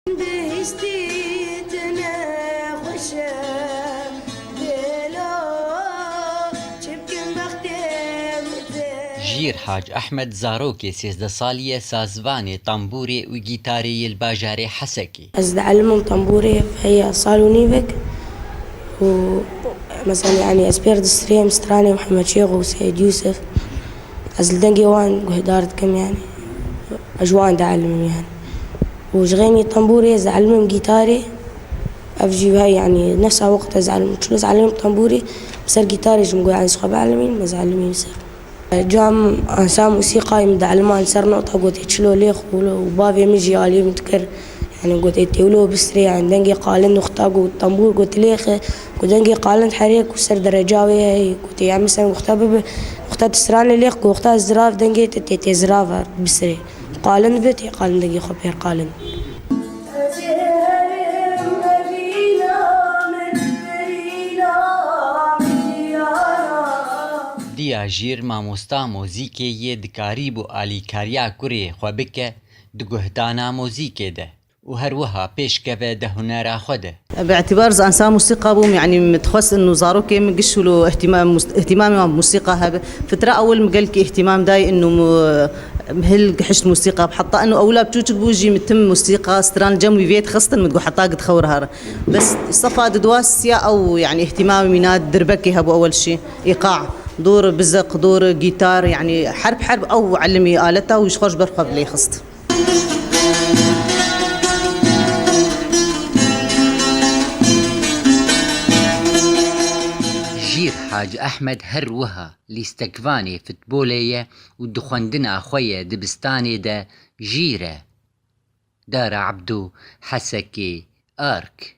جير حاج أحمد زاروكي 13 سالية سازفاني طنبوري وجيتاري الباجاري حسكي. أزد أعلمهم طنبوري هي صالونيفك ومثلا يعني أسبير دستريم ستراني محمد شيخ وسيد يوسف أزل دنجي وان وهدارة كم يعني أجوان دا أعلمهم يعني وشغيني طنبوري أزد أعلمهم جيتاري أفجي هاي يعني نفسها وقت أزعلهم شو أزعلهم طنبوري بس الجيتاري جم عن صحاب أعلمين ما زعلمين يصير جام أنسام موسيقى يمدع المان صار نقطة قلت يتشلو ليخ وبابي ميجي عليه متكر يعني قلت يتولو بسريع يعني دنجي قالن نختاقو الطنبور قلت ليخ قلت دنجي قالن حريك وسر درجاوي هاي قلت يعني مثلا وقتها تسراني ليخ وقتها الزراف دنجي تتي زرافة بسريع قالن بيتي قالن دنجي خبير قالن دیا جیر مامۆستا مۆزیکێیە دکاری بۆ ئالیکاریا کوڕێ خوا بکە دگوهدانا مۆزیکێدە و هەروەها پێشکەوە دە هونەرا خۆدە. باعتبار أنسام موسيقى بوم يعني متخصص إنه زاروكي مقشوا له اهتمامي بالموسيقى هذا فترة أول مقالك اهتمام داي إنه مهل قحشت موسيقى بحطة إنه أولى بتوجد بوجي متم موسيقى ستران جنبي بيت خاصة متقو حطا قد خورها بس صفاد دواسيا أو يعني اهتمامي مناد دربكي هبو أول شيء إيقاع دور بزق دور جيتار يعني حرب أو علمي آلتها ويشخرج برقب لي خصت. جير حاج أحمد هروها ليستكفاني فتبولية ودخندنا خويا دبستاني دا جيرة دار عبدو حسكي آرك.